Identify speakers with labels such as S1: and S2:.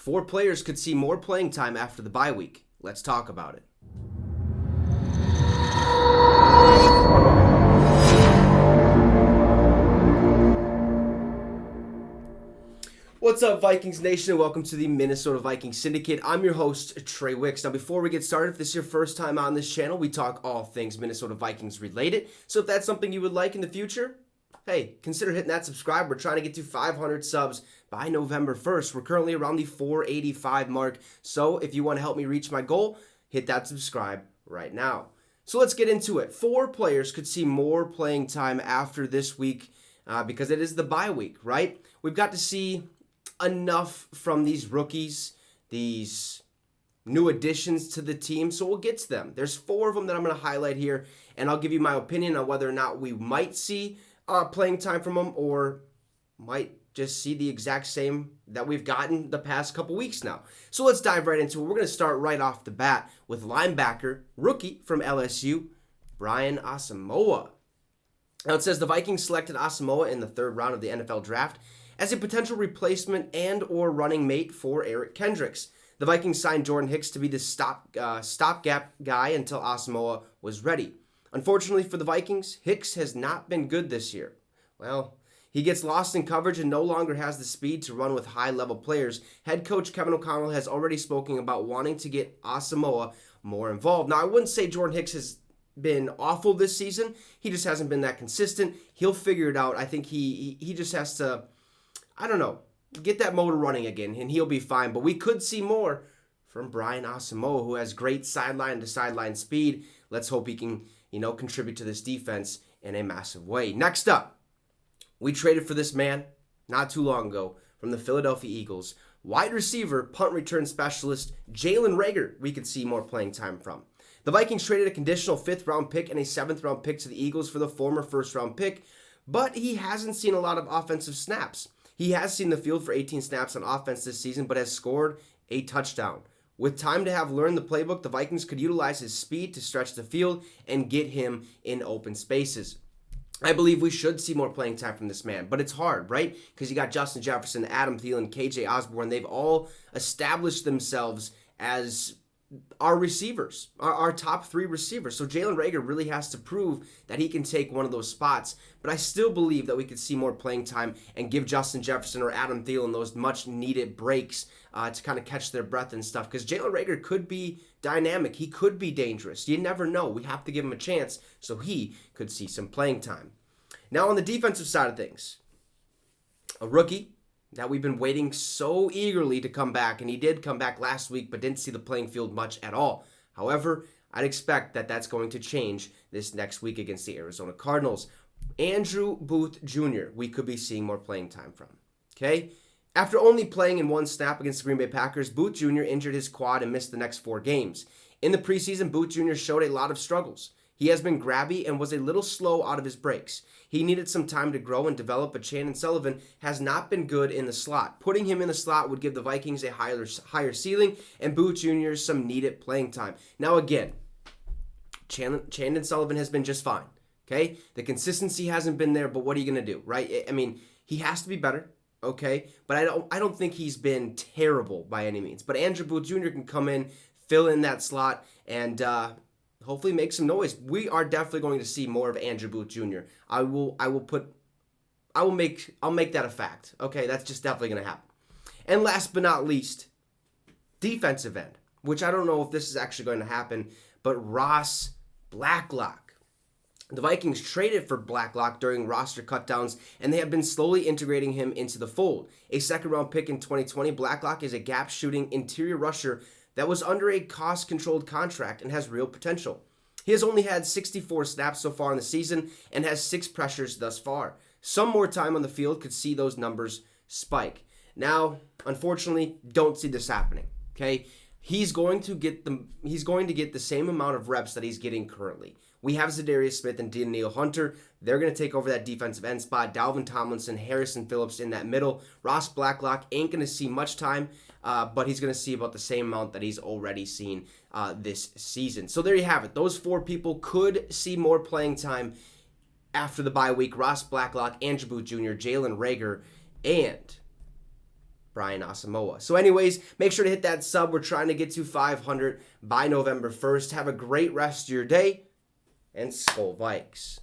S1: 4 players could see more playing time after the bye week. Let's talk about it. What's up, Vikings Nation, and welcome to the Minnesota Vikings Syndicate. I'm your host, Trey Wicks. Now, before we get started, if this is your first time on this channel, we talk all things Minnesota Vikings related. So if that's something you would like in the future, hey, consider hitting that subscribe. We're trying to get to 500 subs by November 1st. We're currently around the 485 mark. So if you want to help me reach my goal, hit that subscribe right now. So let's get into it. 4 players could see more playing time after this week because it is the bye week, right? We've got to see enough from these rookies, these new additions to the team, so we'll get to them. There's 4 of them that I'm going to highlight here, and I'll give you my opinion on whether or not we might see playing time from them or might just see the exact same that we've gotten the past couple weeks now. So let's dive right into it. We're going to start right off the bat with linebacker, rookie from LSU, Brian Asamoah. Now it says the Vikings selected Asamoah in the 3rd round of the NFL draft as a potential replacement and or running mate for Eric Kendricks. The Vikings signed Jordan Hicks to be the stopgap guy until Asamoah was ready. Unfortunately for the Vikings, Hicks has not been good this year. Well, he gets lost in coverage and no longer has the speed to run with high-level players. Head coach Kevin O'Connell has already spoken about wanting to get Asamoah more involved. Now, I wouldn't say Jordan Hicks has been awful this season. He just hasn't been that consistent. He'll figure it out. I think he just has to, I don't know, get that motor running again, and he'll be fine. But we could see more from Brian Asamoah, who has great sideline-to-sideline speed. Let's hope he can, contribute to this defense in a massive way. Next up, we traded for this man not too long ago from the Philadelphia Eagles. Wide receiver, punt return specialist, Jalen Reagor, we could see more playing time from. The Vikings traded a conditional 5th-round pick and a 7th-round pick to the Eagles for the former 1st-round pick, but he hasn't seen a lot of offensive snaps. He has seen the field for 18 snaps on offense this season, but has scored a touchdown. With time to have learned the playbook, the Vikings could utilize his speed to stretch the field and get him in open spaces. I believe we should see more playing time from this man, but it's hard, right? Because you got Justin Jefferson, Adam Thielen, KJ Osborne. They've all established themselves as our receivers, our top 3 receivers. So Jalen Reagor really has to prove that he can take one of those spots. But I still believe that we could see more playing time and give Justin Jefferson or Adam Thielen those much-needed breaks to kind of catch their breath and stuff. Because Jalen Reagor could be dynamic. He could be dangerous. You never know. We have to give him a chance so he could see some playing time. Now on the defensive side of things, a rookie that we've been waiting so eagerly to come back, and he did come back last week but didn't see the playing field much at all. However, I'd expect that that's going to change this next week against the Arizona Cardinals. Andrew Booth Jr., we could be seeing more playing time from. Okay? After only playing in 1 snap against the Green Bay Packers, Booth Jr. injured his quad and missed the next 4 games. In the preseason, Booth Jr. showed a lot of struggles. He has been grabby and was a little slow out of his breaks. He needed some time to grow and develop, but Chandon Sullivan has not been good in the slot. Putting him in the slot would give the Vikings a higher ceiling and Booth Jr. some needed playing time. Now again, Chandon Sullivan has been just fine, okay? The consistency hasn't been there, but what are you going to do, right? I mean, he has to be better, okay? But I don't think he's been terrible by any means. But Andrew Booth Jr. can come in, fill in that slot, and hopefully make some noise. We are definitely going to see more of Andrew Booth Jr. I'll make that a fact. Okay, that's just definitely going to happen. And last but not least, defensive end, which I don't know if this is actually going to happen, but Ross Blacklock. The Vikings traded for Blacklock during roster cutdowns, and they have been slowly integrating him into the fold. A 2nd-round pick in 2020, Blacklock is a gap-shooting interior rusher that was under a cost-controlled contract and has real potential. He has only had 64 snaps so far in the season and has 6 pressures thus far. Some more time on the field could see those numbers spike. Now, unfortunately, don't see this happening. Okay, he's going to get the same amount of reps that he's getting currently. We have Zadarius Smith and Danielle Hunter. They're going to take over that defensive end spot. Dalvin Tomlinson, Harrison Phillips in that middle. Ross Blacklock ain't going to see much time, but he's going to see about the same amount that he's already seen this season. So there you have it. Those 4 people could see more playing time after the bye week. Ross Blacklock, Andrew Booth Jr., Jalen Reagor, and Brian Asamoah. So anyways, make sure to hit that sub. We're trying to get to 500 by November 1st. Have a great rest of your day, and Skol Vikes.